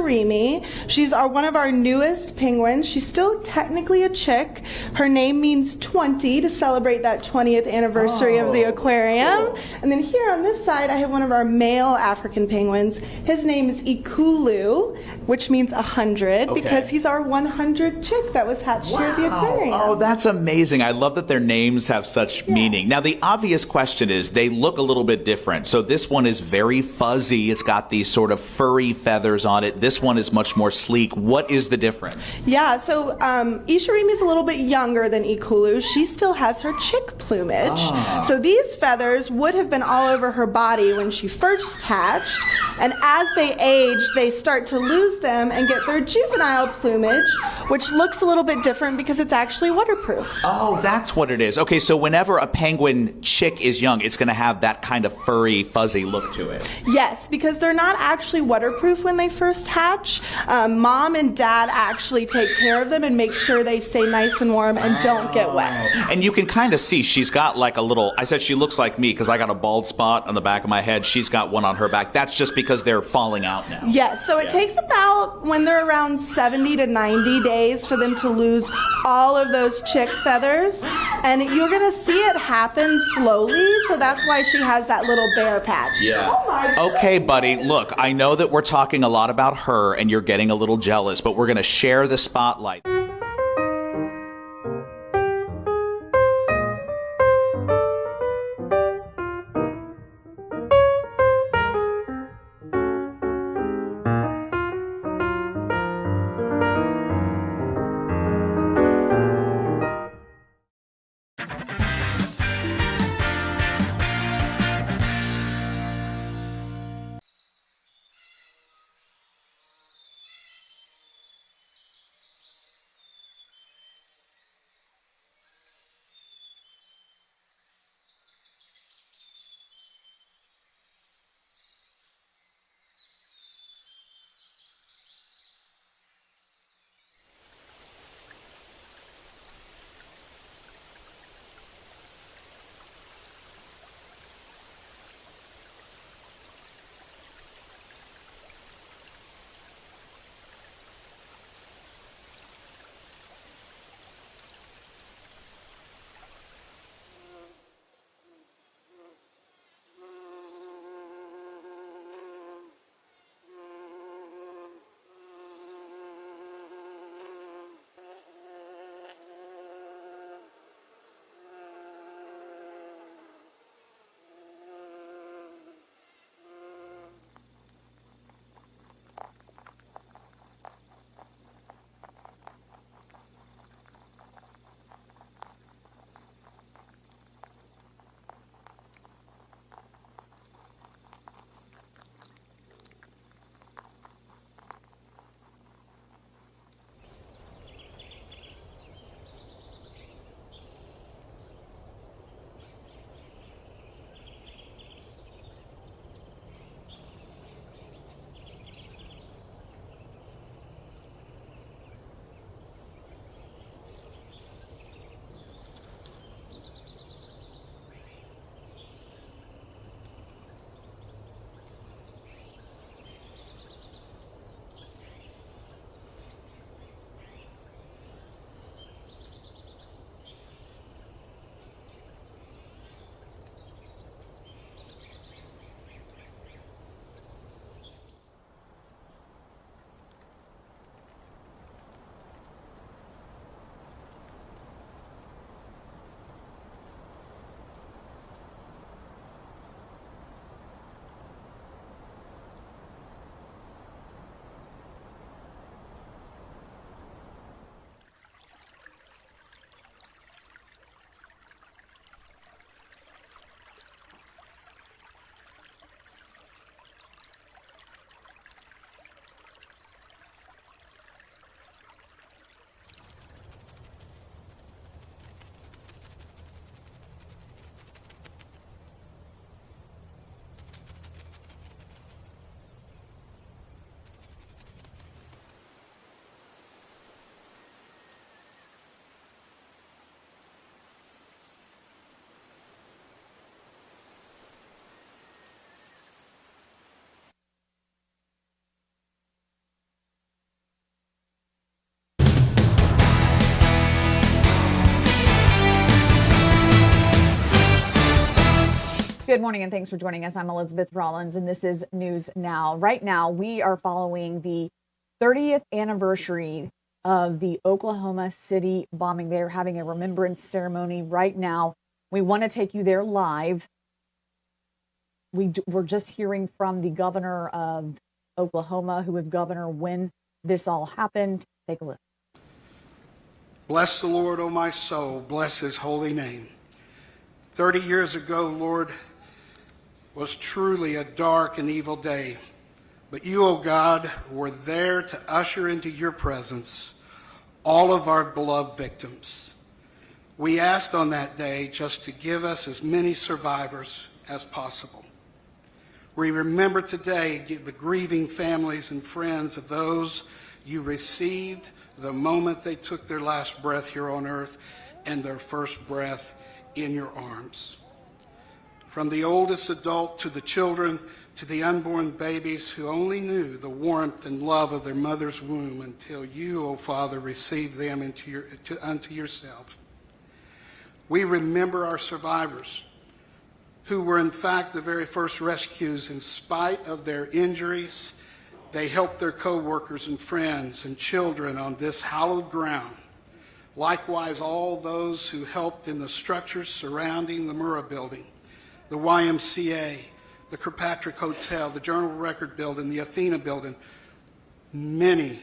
Remy. She's one of our newest penguins. She's still technically a chick. Her name means 20 to celebrate that 20th anniversary of the aquarium. Cool. And then here on this side, I have one of our male African penguins. His name is Ikulu, which means 100, because he's our 100 chick that was hatched here at the aquarium. Oh, that's amazing. I love that their names have such meaning. Now, the obvious question is, they look a little bit different. So this one is very fuzzy. It's got these sort of furry feathers on it. This one is much more sleek. What is the difference? Yeah, so Ishirimi is a little bit younger than Ikulu. She still has her chick plumage. So these feathers would have been all over her body when she first hatched, and as they age, they start to lose them and get their juvenile plumage, which looks a little bit different because it's actually waterproof. Oh, that's what it is. Okay, so whenever a penguin chick is young, it's going to have that kind of furry, fuzzy look to it. Yes, because they're not actually waterproof when they first hatch. Mom and dad actually take care of them and make sure they stay nice and warm and don't get wet. And you can kind of see she's got like a little, I said she looks like me because I got a bald spot on the back of my head. She's got one on her back. That's just because they're falling out now. Yes, so it takes about, when they're around 70 to 90 days for them to lose all of those chick feathers. And you're going to see it happen slowly, so that's why she has that little bare patch. Yeah. Oh my goodness. Okay, buddy, look, I know that we're talking a lot about her and you're getting a little jealous, but we're going to share the spotlight. Good morning and thanks for joining us. I'm Elizabeth Rollins and this is News Now. Right now, we are following the 30th anniversary of the Oklahoma City bombing. They're having a remembrance ceremony right now. We want to take you there live. We're just hearing from the governor of Oklahoma, who was governor when this all happened. Take a look. Bless the Lord, O my soul. Bless his holy name. 30 years ago, Lord, was truly a dark and evil day. But you, O God, were there to usher into your presence all of our beloved victims. We asked on that day just to give us as many survivors as possible. We remember today the grieving families and friends of those you received the moment they took their last breath here on earth and their first breath in your arms. From the oldest adult to the children to the unborn babies who only knew the warmth and love of their mother's womb until you, O Father, received them unto yourself. We remember our survivors, who were in fact the very first rescues. In spite of their injuries, they helped their co-workers and friends and children on this hallowed ground. Likewise, all those who helped in the structures surrounding the Murrah Building, the YMCA, the Kirkpatrick Hotel, the Journal Record Building, the Athena Building, many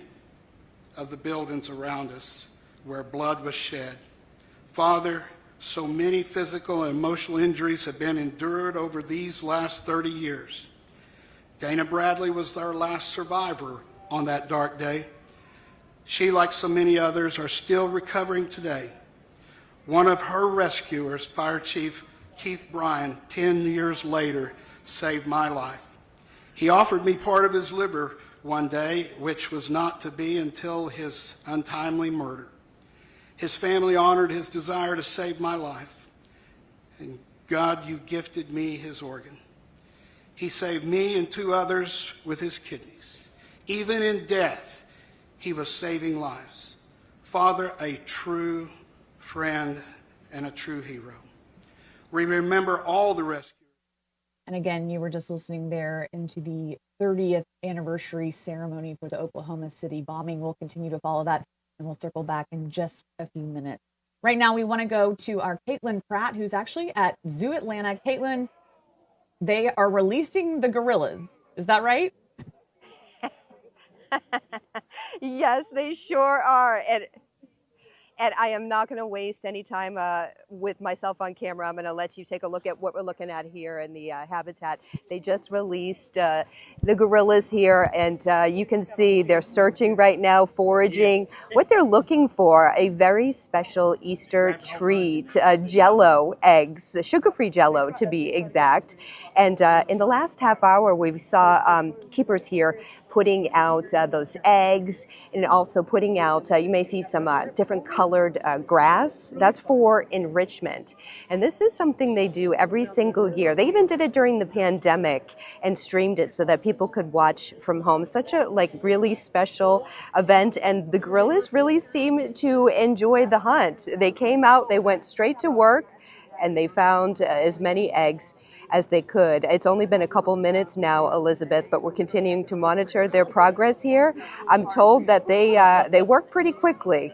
of the buildings around us where blood was shed. Father, so many physical and emotional injuries have been endured over these last 30 years. Dana Bradley was our last survivor on that dark day. She, like so many others, are still recovering today. One of her rescuers, Fire Chief Keith Bryan, 10 years later, saved my life. He offered me part of his liver one day, which was not to be until his untimely murder. His family honored his desire to save my life. And God, you gifted me his organ. He saved me and 2 others with his kidneys. Even in death, he was saving lives. Father, a true friend and a true hero. We remember all the rescuers. And again, you were just listening there into the 30th anniversary ceremony for the Oklahoma City bombing. We'll continue to follow that, and we'll circle back in just a few minutes. Right now, we want to go to our Caitlin Pratt, who's actually at Zoo Atlanta. Caitlin, they are releasing the gorillas. Is that right? Yes, they sure are. And I am not going to waste any time with myself on camera. I'm going to let you take a look at what we're looking at here in the habitat. They just released the gorillas here, and you can see they're searching right now, foraging. What they're looking for, a very special Easter treat, Jell-O eggs, sugar-free Jell-O to be exact. And in the last half hour, we saw keepers here putting out those eggs, and also putting out, you may see some different colored grass. That's for enrichment. And this is something they do every single year. They even did it during the pandemic and streamed it so that people could watch from home. Such a really special event, and the gorillas really seem to enjoy the hunt. They came out, they went straight to work, and they found as many eggs as they could. It's only been a couple minutes now, Elizabeth, but we're continuing to monitor their progress here. I'm told that they work pretty quickly.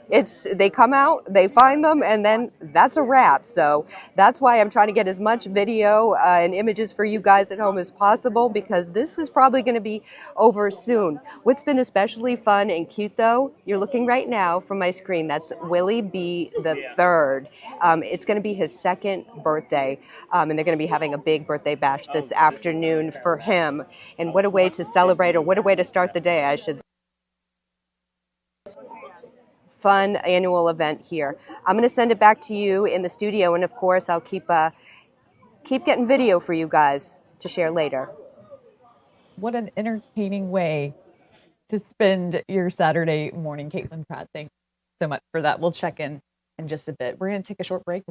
They come out, they find them, and then that's a wrap. So that's why I'm trying to get as much video and images for you guys at home as possible, because this is probably going to be over soon. What's been especially fun and cute, though, you're looking right now from my screen, that's Willie B. the Third. It's going to be his 2nd birthday, and they're going to be having a big birthday bash this afternoon for him. And what a way to celebrate, or what a way to start the day, I should say. Fun annual event here. I'm going to send it back to you in the studio, and of course I'll keep getting video for you guys to share later. What an entertaining way to spend your Saturday morning, Caitlin Pratt. Thanks so much for that. We'll check in just a bit. We're going to take a short break.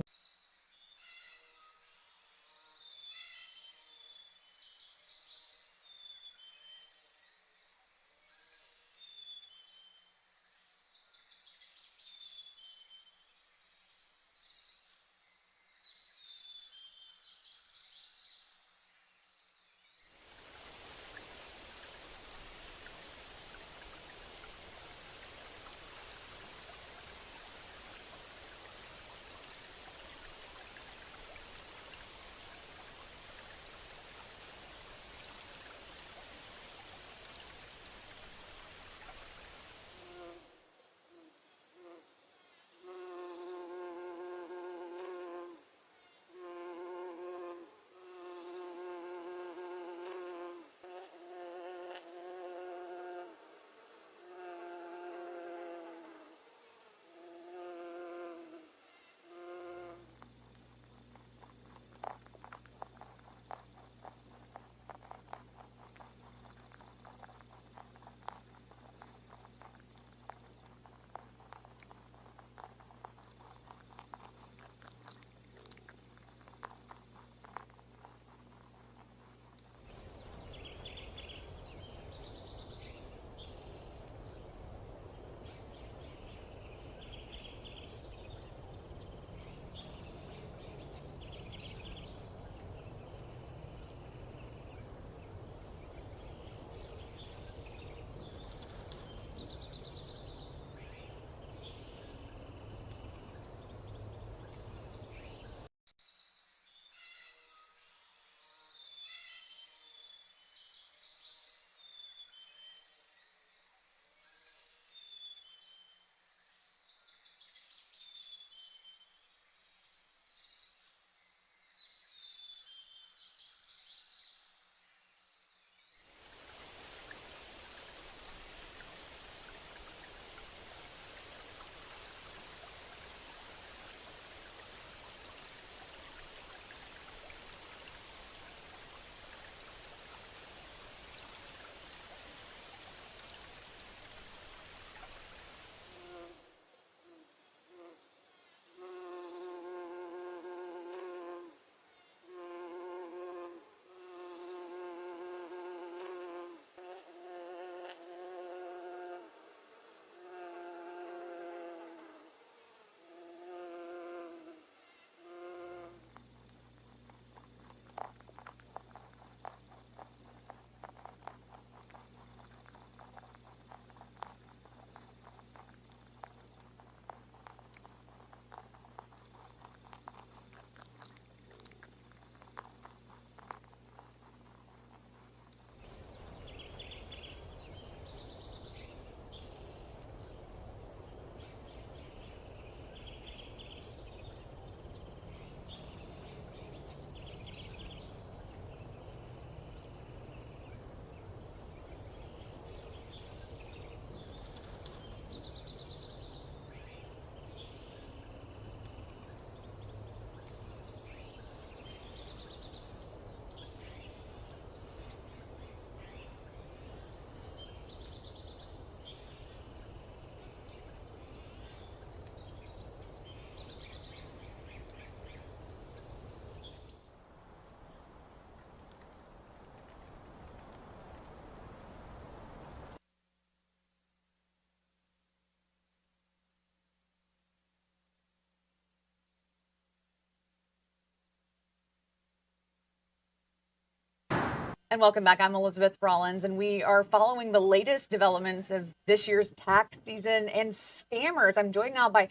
And welcome back. I'm Elizabeth Rollins, and we are following the latest developments of this year's tax season and scammers. I'm joined now by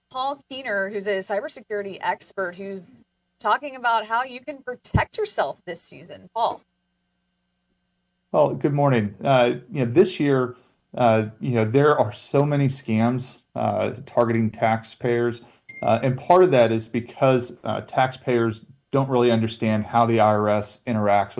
Paul Keener, who's a cybersecurity expert, who's talking about how you can protect yourself this season. Paul. Well, good morning. This year, there are so many scams targeting taxpayers, and part of that is because taxpayers don't really understand how the IRS interacts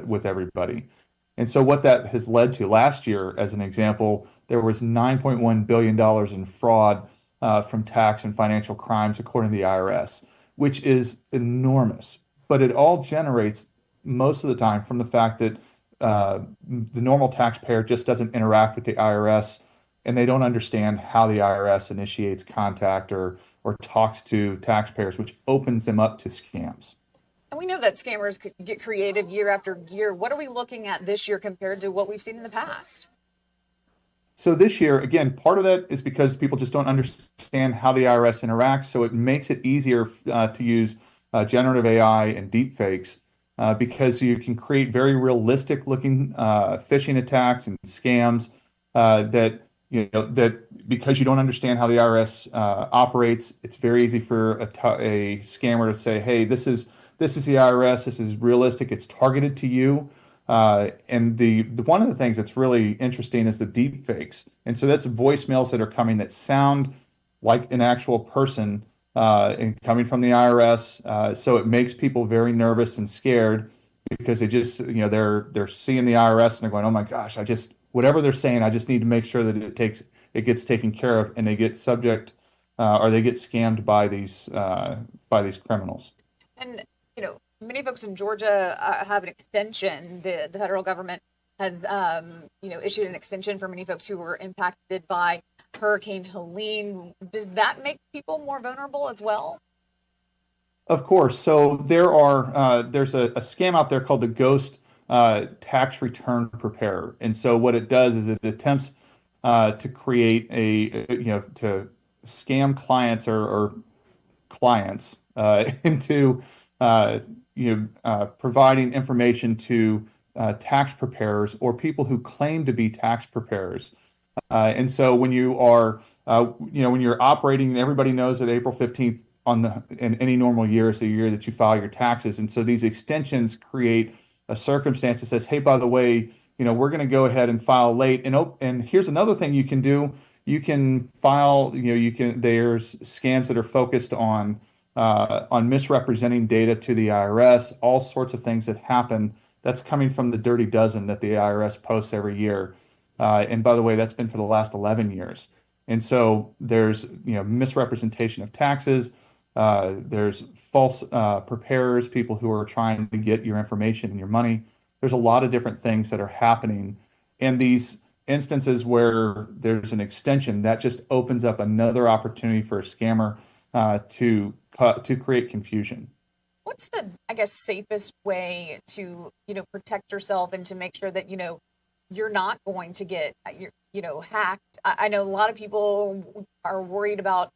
with everybody. And so what that has led to last year, as an example, there was $9.1 billion in fraud from tax and financial crimes, according to the IRS, which is enormous. But it all generates most of the time from the fact that the normal taxpayer just doesn't interact with the IRS, and they don't understand how the IRS initiates contact or talks to taxpayers, which opens them up to scams. And we know that scammers could get creative year after year. What are we looking at this year compared to what we've seen in the past? So this year, again, part of that is because people just don't understand how the IRS interacts. So it makes it easier to use generative AI and deepfakes because you can create very realistic looking phishing attacks and scams that because you don't understand how the IRS operates, it's very easy for a scammer to say, "Hey, this is the IRS. This is realistic. It's targeted to you." And the one of the things that's really interesting is the deep fakes. And so that's voicemails that are coming that sound like an actual person and coming from the IRS. So it makes people very nervous and scared because they just, they're seeing the IRS and they're going, "Oh my gosh, whatever they're saying, I just need to make sure that it gets taken care of," and they get subject or they get scammed by these criminals. And many folks in Georgia have an extension. The federal government has issued an extension for many folks who were impacted by Hurricane Helene. Does that make people more vulnerable as well? Of course. So there's a scam out there called the Ghost Tax Return Preparer, and so what it does is it attempts to create to scam clients or clients into providing information to tax preparers or people who claim to be tax preparers. And so when you are, when you're operating, everybody knows that April 15th in any normal year is the year that you file your taxes. And so these extensions create a circumstance that says, "Hey, by the way, we're going to go ahead and file late." And here's another thing you can do. You can file, there's scams that are focused on misrepresenting data to the IRS, all sorts of things that happen. That's coming from the dirty dozen that the IRS posts every year. And by the way, that's been for the last 11 years. And so there's, misrepresentation of taxes. There's false preparers, people who are trying to get your information and your money. There's a lot of different things that are happening. And these instances where there's an extension, that just opens up another opportunity for a scammer to create confusion. What's the, safest way to, protect yourself and to make sure that, you're not going to get, hacked? I know a lot of people are worried about,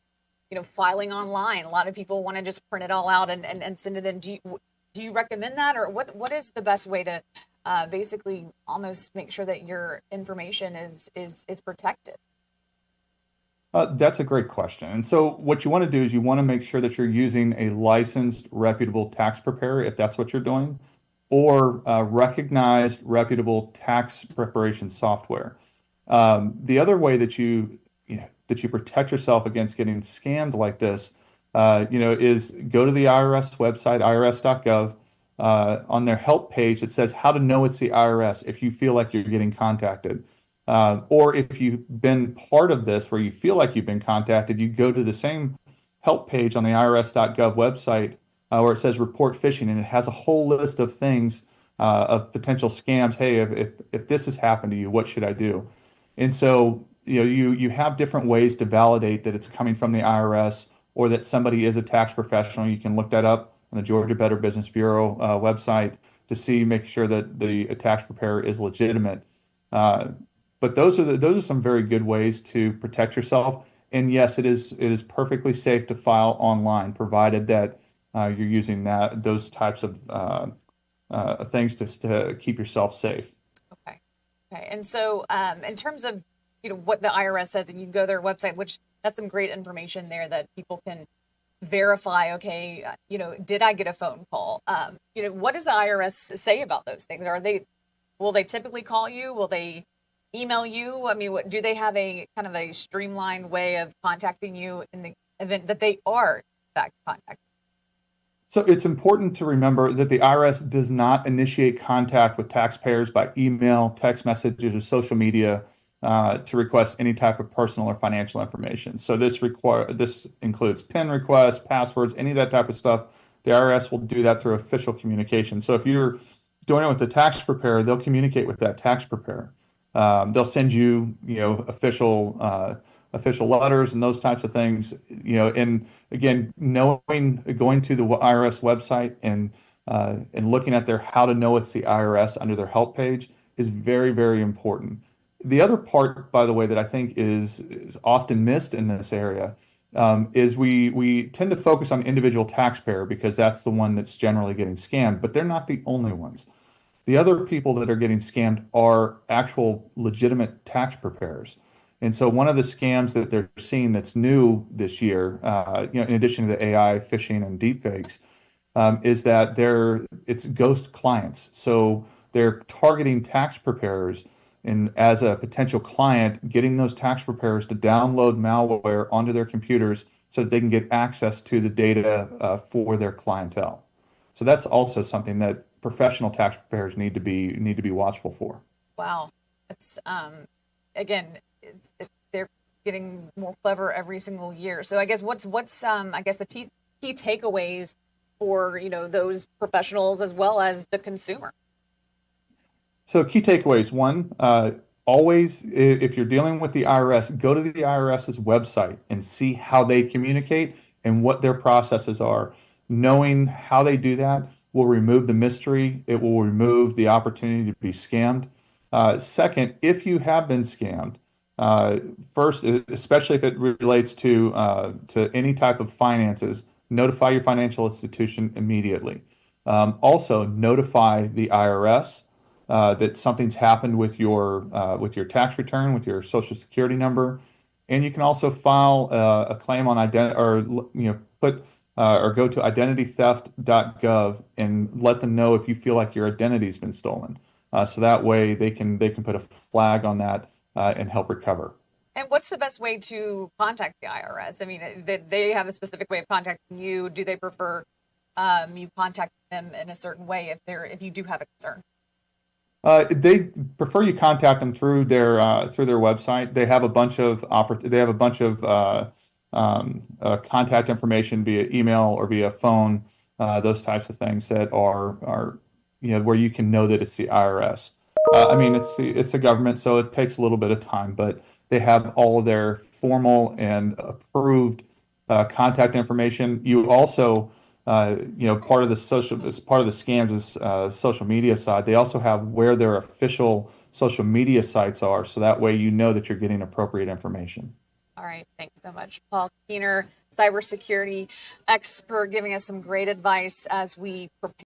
filing online. A lot of people want to just print it all out and send it in. Do you recommend that, or what is the best way to basically almost make sure that your information is protected? That's a great question. And so what you want to do is you want to make sure that you're using a licensed, reputable tax preparer, if that's what you're doing, or recognized, reputable tax preparation software. The other way that you protect yourself against getting scammed like this, is go to the IRS website, irs.gov. On their help page, it says how to know it's the IRS if you feel like you're getting contacted. Or if you've been part of this where you feel like you've been contacted, you go to the same help page on the irs.gov website where it says report phishing, and it has a whole list of things of potential scams. Hey, if this has happened to you, what should I do? And so you have different ways to validate that it's coming from the IRS or that somebody is a tax professional. You can look that up on the Georgia Better Business Bureau website to make sure that the tax preparer is legitimate. But those are some very good ways to protect yourself. And yes, it is perfectly safe to file online, provided that you're using those types of things to keep yourself safe. Okay. Okay. And so, in terms of, what the IRS says, and you go to their website, which that's some great information there that people can verify, okay, did I get a phone call? What does the IRS say about those things? Will they typically call you? Will they email you? I mean, do they have a kind of a streamlined way of contacting you in the event that they are, in fact, contacting? So it's important to remember that the IRS does not initiate contact with taxpayers by email, text messages, or social media to request any type of personal or financial information. So this includes PIN requests, passwords, any of that type of stuff. The IRS will do that through official communication. So if you're doing it with the tax preparer, they'll communicate with that tax preparer. They'll send you, official letters and those types of things. And again, going to the IRS website and looking at their how to know it's the IRS under their help page is very, very important. The other part, by the way, that I think is often missed in this area is we tend to focus on individual taxpayer because that's the one that's generally getting scammed, but they're not the only ones. The other people that are getting scammed are actual legitimate tax preparers. And so one of the scams that they're seeing that's new this year, in addition to the AI phishing and deepfakes, is that it's ghost clients. So they're targeting tax preparers and as a potential client, getting those tax preparers to download malware onto their computers so that they can get access to the data for their clientele. So that's also something that professional tax preparers need to be watchful for. Wow, it's again, they're getting more clever every single year. So I guess what's I guess the key takeaways for those professionals as well as the consumer. So key takeaways: one, always if you're dealing with the IRS, go to the IRS's website and see how they communicate and what their processes are. Knowing how they do that will remove the mystery. It will remove the opportunity to be scammed. Second, if you have been scammed, first, especially if it relates to any type of finances, notify your financial institution immediately. Also, notify the IRS that something's happened with your tax return, with your Social Security number, and you can also file a claim on identity, or or go to identitytheft.gov and let them know if you feel like your identity's been stolen. So that way they can put a flag on that and help recover. And what's the best way to contact the IRS? I mean, they have a specific way of contacting you. Do they prefer you contact them in a certain way if you do have a concern? They prefer you contact them through their website. They have a bunch of contact information via email or via phone, those types of things that are where you can know that it's the IRS. I mean, it's the government, so it takes a little bit of time, but they have all of their formal and approved contact information. You also, part of the scams is social media side. They also have where their official social media sites are, so that way you know that you're getting appropriate information. All right, thanks so much, Paul Keener, cybersecurity expert, giving us some great advice as we prepare.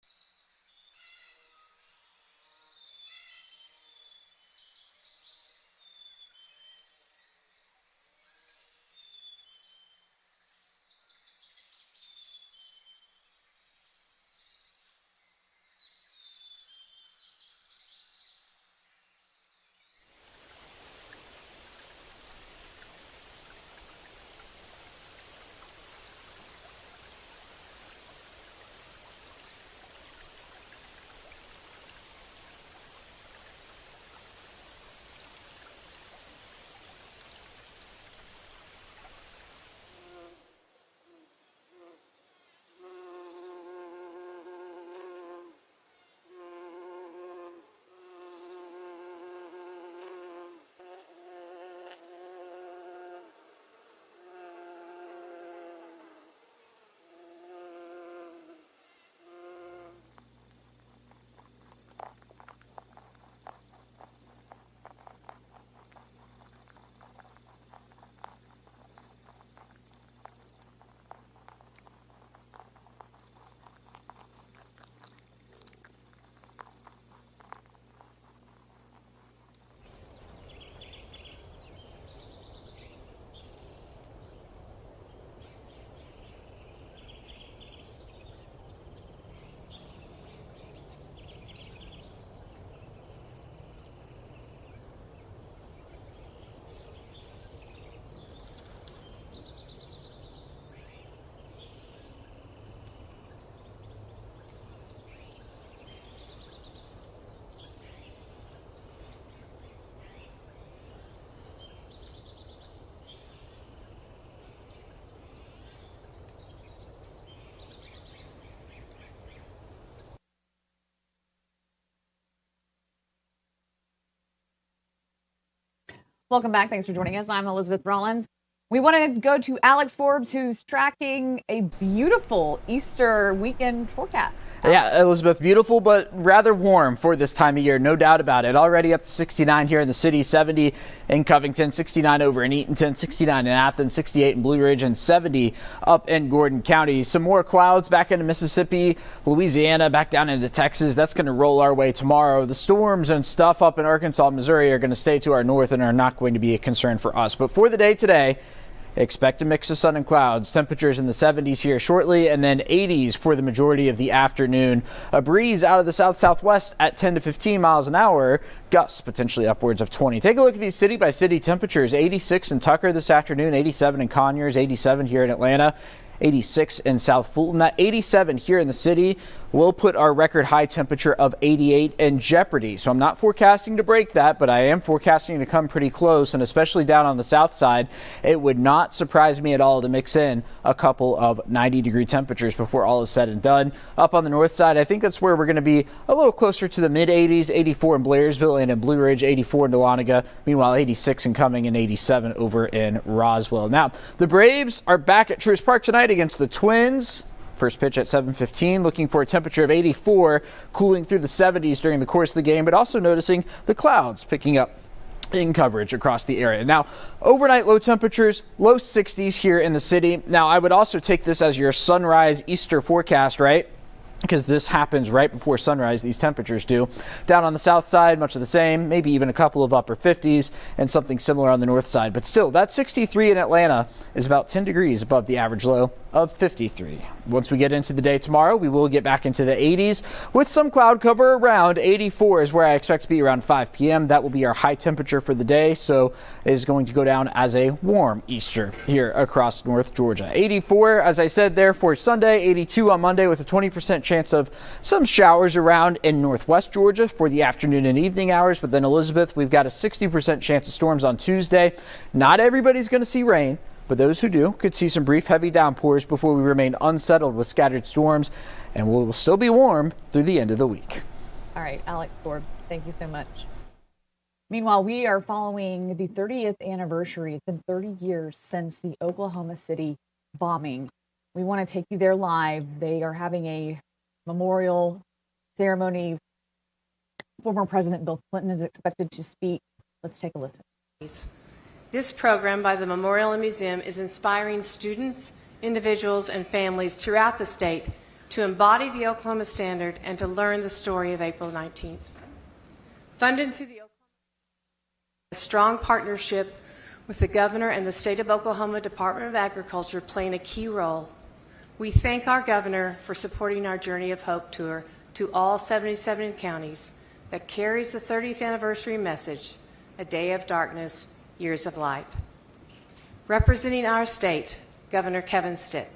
Welcome back. Thanks for joining us. I'm Elizabeth Rollins. We want to go to Alex Forbes, who's tracking a beautiful Easter weekend forecast. Yeah, Elizabeth, beautiful, but rather warm for this time of year, no doubt about it. Already up to 69 here in the city, 70 in Covington, 69 over in Eatonton, 69 in Athens, 68 in Blue Ridge, and 70 up in Gordon County. Some more clouds back into Mississippi, Louisiana, back down into Texas. That's going to roll our way tomorrow. The storms and stuff up in Arkansas, Missouri are going to stay to our north and are not going to be a concern for us. But for the day today, expect a mix of sun and clouds. Temperatures in the 70s here shortly, and then 80s for the majority of the afternoon. A breeze out of the south-southwest at 10 to 15 miles an hour. Gusts potentially upwards of 20. Take a look at these city-by-city temperatures. 86 in Tucker this afternoon, 87 in Conyers, 87 here in Atlanta, 86 in South Fulton. That 87 here in the city will put our record high temperature of 88 in jeopardy. So I'm not forecasting to break that, but I am forecasting to come pretty close, and especially down on the south side, it would not surprise me at all to mix in a couple of 90-degree temperatures before all is said and done. Up on the north side, I think that's where we're going to be a little closer to the mid-80s, 84 in Blairsville and in Blue Ridge, 84 in Dahlonega, meanwhile 86 in Cumming and 87 over in Roswell. Now, the Braves are back at Truist Park tonight against the Twins. First pitch at 7:15, looking for a temperature of 84, cooling through the 70s during the course of the game, but also noticing the clouds picking up in coverage across the area. Now, overnight low temperatures, low 60s here in the city. Now, I would also take this as your sunrise Easter forecast, right? Because this happens right before sunrise, these temperatures do. Down on the south side, much of the same, maybe even a couple of upper 50s and something similar on the north side. But still, that 63 in Atlanta is about 10 degrees above the average low of 53. Once we get into the day tomorrow, we will get back into the 80s with some cloud cover around. 84 is where I expect to be around 5 p.m. That will be our high temperature for the day, so it is going to go down as a warm Easter here across North Georgia. 84, as I said there, for Sunday, 82 on Monday with a 20% chance of some showers around in northwest Georgia for the afternoon and evening hours. But then, Elizabeth, we've got a 60% chance of storms on Tuesday. Not everybody's going to see rain, but those who do could see some brief heavy downpours before we remain unsettled with scattered storms, and we'll still be warm through the end of the week. All right, Alex Forbes, thank you so much. Meanwhile, we are following the 30th anniversary. It's been 30 years since the Oklahoma City bombing. We want to take you there live. They are having a memorial ceremony. Former President Bill Clinton is expected to speak. Let's take a listen. This program by the Memorial and Museum is inspiring students, individuals, and families throughout the state to embody the Oklahoma Standard and to learn the story of April 19th. Funded through the a strong partnership with the Governor and the State of Oklahoma Department of Agriculture playing a key role. We thank our Governor for supporting our Journey of Hope tour to all 77 counties that carries the 30th anniversary message, a day of darkness, years of light. Representing our state, Governor Kevin Stitt.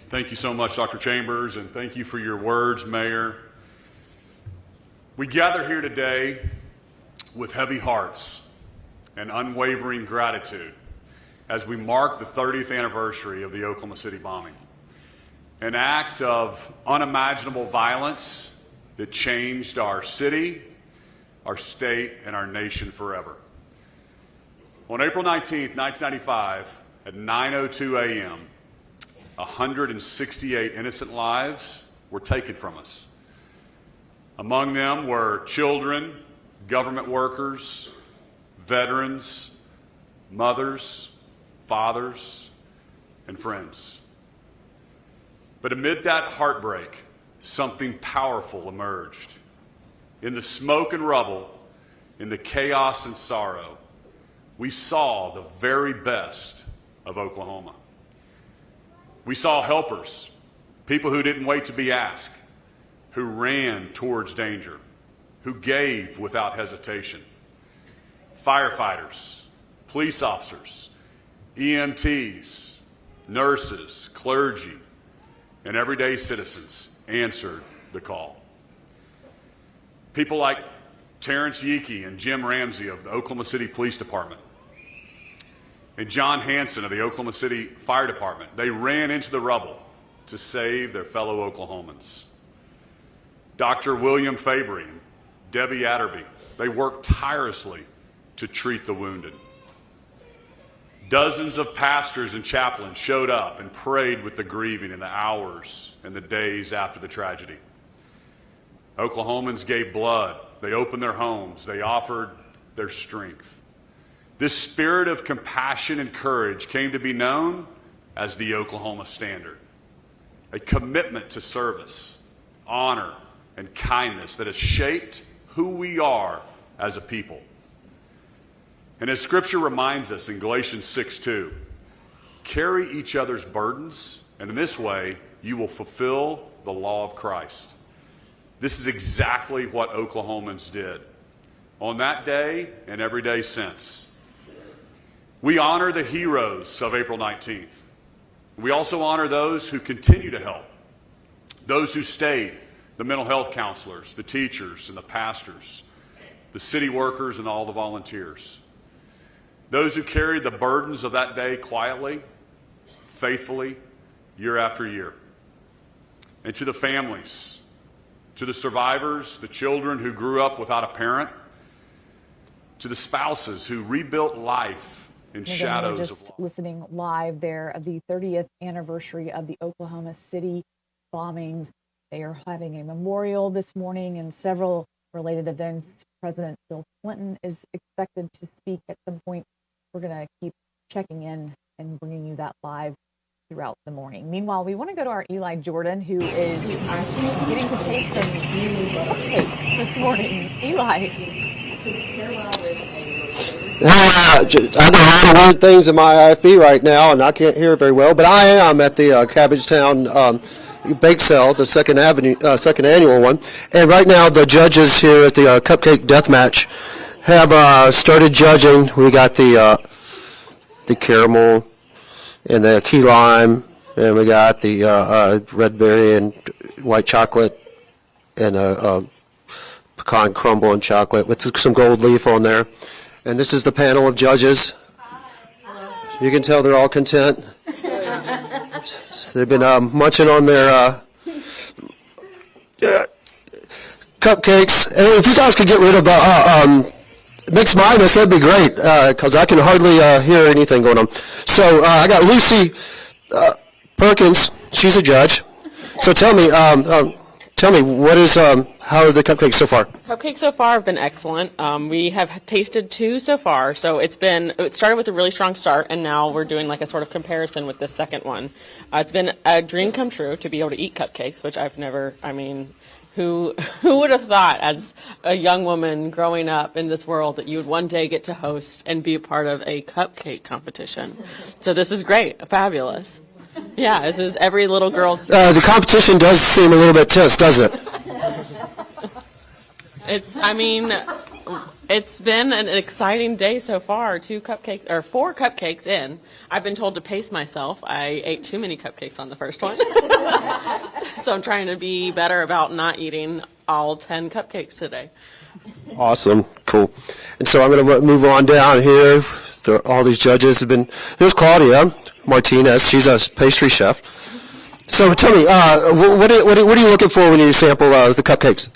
Thank you so much, Dr. Chambers, and thank you for your words, Mayor. We gather here today with heavy hearts and unwavering gratitude as we mark the 30th anniversary of the Oklahoma City bombing, an act of unimaginable violence that changed our city, our state, and our nation forever. On April 19th, 1995, at 9:02 a.m., 168 innocent lives were taken from us. Among them were children, government workers, veterans, mothers, fathers, and friends. But amid that heartbreak, something powerful emerged. In the smoke and rubble, in the chaos and sorrow, we saw the very best of Oklahoma. We saw helpers, people who didn't wait to be asked, who ran towards danger, who gave without hesitation. Firefighters, police officers, EMTs, nurses, clergy, and everyday citizens answered the call. People like Terrence Yeekey and Jim Ramsey of the Oklahoma City Police Department and John Hanson of the Oklahoma City Fire Department, they ran into the rubble to save their fellow Oklahomans. Dr. William Fabry and Debbie Atterby, they worked tirelessly to treat the wounded. Dozens of pastors and chaplains showed up and prayed with the grieving in the hours and the days after the tragedy. Oklahomans gave blood. They opened their homes. They offered their strength. This spirit of compassion and courage came to be known as the Oklahoma Standard, a commitment to service, honor, and kindness that has shaped who we are as a people. And as Scripture reminds us in Galatians 6:2, carry each other's burdens, and in this way you will fulfill the law of Christ. This is exactly what Oklahomans did on that day and every day since. We honor the heroes of April 19th. We also honor those who continue to help, those who stayed, the mental health counselors, the teachers and the pastors, the city workers and all the volunteers, those who carried the burdens of that day quietly, faithfully, year after year. And to the families, to the survivors, the children who grew up without a parent, to the spouses who rebuilt life in shadows we're just of listening live there of the 30th anniversary of the Oklahoma City bombings. They are having a memorial this morning and several related events. President Bill Clinton is expected to speak at some point. We're going to keep checking in and bringing you that live throughout the morning. Meanwhile, we want to go to our Eli Jordan, who is getting to taste some cupcakes this morning. Eli. I do a lot of weird things in my IFB right now, and I can't hear very well, but I am at the Cabbagetown bake sale, the second annual one, and right now the judges here at the Cupcake Deathmatch have started judging. We got the caramel and the key lime, and we got the red berry and white chocolate, and a pecan crumble and chocolate with some gold leaf on there. And this is the panel of judges. You can tell they're all content. They've been munching on their cupcakes. And if you guys could get rid of mixed minus, that'd be great, because I can hardly hear anything going on. So I got Lucy Perkins. She's a judge. So tell me, what is how are the cupcakes so far? Cupcakes so far have been excellent. We have tasted 2 so far, so it started with a really strong start, and now we're doing like a sort of comparison with the second one. It's been a dream come true to be able to eat cupcakes, which I've never, who would have thought as a young woman growing up in this world that you would one day get to host and be a part of a cupcake competition. So this is great, fabulous. Yeah, this is every little girl's. The competition does seem a little bit tense, does it? It's been an exciting day so far. 4 cupcakes in. I've been told to pace myself. I ate too many cupcakes on the first one. So I'm trying to be better about not eating all 10 cupcakes today. Awesome, cool. And so I'm going to move on down here. All these judges have been. Here's Claudia Martinez. She's a pastry chef. So tell me, what are you looking for when you sample the cupcakes?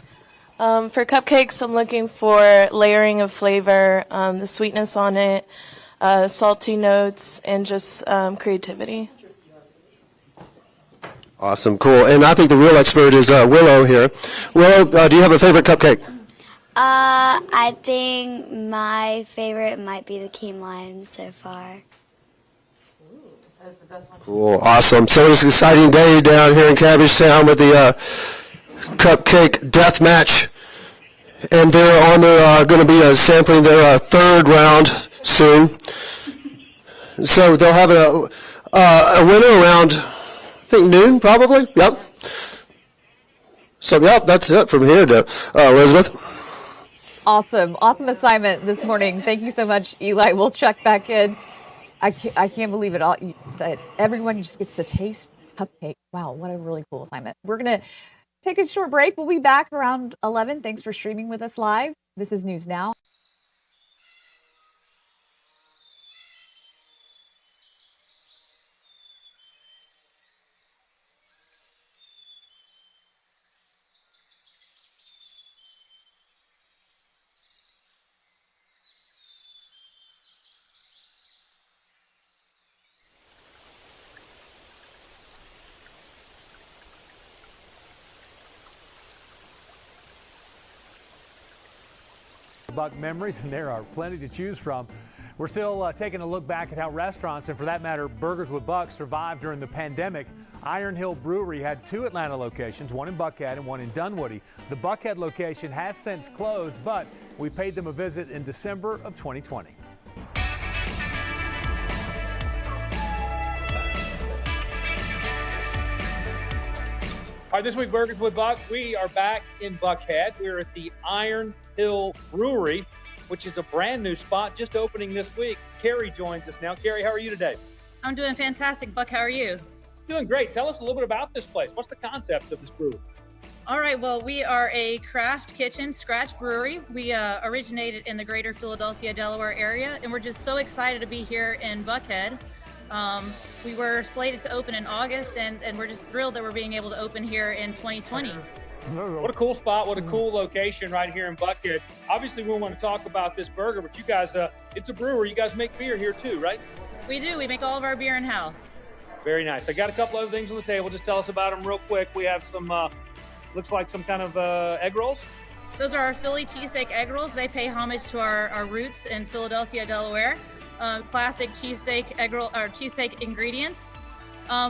For cupcakes, I'm looking for layering of flavor, the sweetness on it, salty notes, and just creativity. Awesome, cool. And I think the real expert is Willow here. Willow, do you have a favorite cupcake? I think my favorite might be the key lime so far. Cool, awesome. So it's an exciting day down here in Cabbagetown with the Cupcake Deathmatch, and they're going to be sampling their third round soon. So they'll have a winner around, I think, noon, probably. Yep. So, yep, that's it from here to Elizabeth. Awesome assignment this morning. Thank you so much, Eli. We'll check back in. I can't believe it all that everyone just gets to taste cupcake. Wow, what a really cool assignment. We're gonna take a short break. We'll be back around 11. Thanks for streaming with us live. This is News Now. with Buck memories, and there are plenty to choose from. We're still taking a look back at how restaurants, and for that matter, Burgers with Buck, survived during the pandemic. Iron Hill Brewery had 2 Atlanta locations, one in Buckhead and one in Dunwoody. The Buckhead location has since closed, but we paid them a visit in December of 2020. All right, this week, Burgers with Buck, we are back in Buckhead. We're at the Iron Hill Brewery, which is a brand new spot just opening this week. Carrie joins us now. Carrie, how are you today? I'm doing fantastic. Buck, how are you? Doing great. Tell us a little bit about this place. What's the concept of this brewery? All right, well, we are a craft kitchen scratch brewery. We originated in the greater Philadelphia, Delaware area, and we're just so excited to be here in Buckhead. We were slated to open in August, and we're just thrilled that we're being able to open here in 2020. What a cool spot. What a cool location right here in Buckhead. Obviously, we want to talk about this burger, but you guys, it's a brewery. You guys make beer here too, right? We do. We make all of our beer in-house. Very nice. I got a couple other things on the table. Just tell us about them real quick. We have some, looks like some kind of egg rolls. Those are our Philly cheesesteak egg rolls. They pay homage to our roots in Philadelphia, Delaware. Classic cheesesteak egg roll, or cheesesteak ingredients.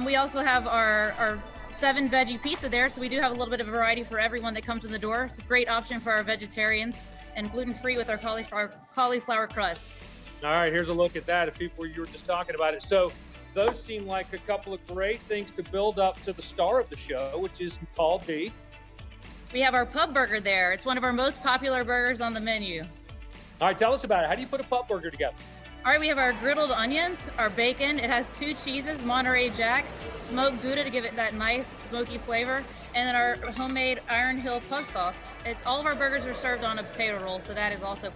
We also have our 7 veggie pizza there, so we do have a little bit of variety for everyone that comes in the door. It's a great option for our vegetarians, and gluten-free with our cauliflower crust. All right, here's a look at that. If people, you were just talking about it. So those seem like a couple of great things to build up to the star of the show, which is called the... We have our pub burger there. It's one of our most popular burgers on the menu. All right, tell us about it. How do you put a pub burger together? All right, we have our griddled onions, our bacon. It has 2 cheeses, Monterey Jack, smoked Gouda to give it that nice smoky flavor, and then our homemade Iron Hill pub sauce. All of our burgers are served on a potato roll, so that is also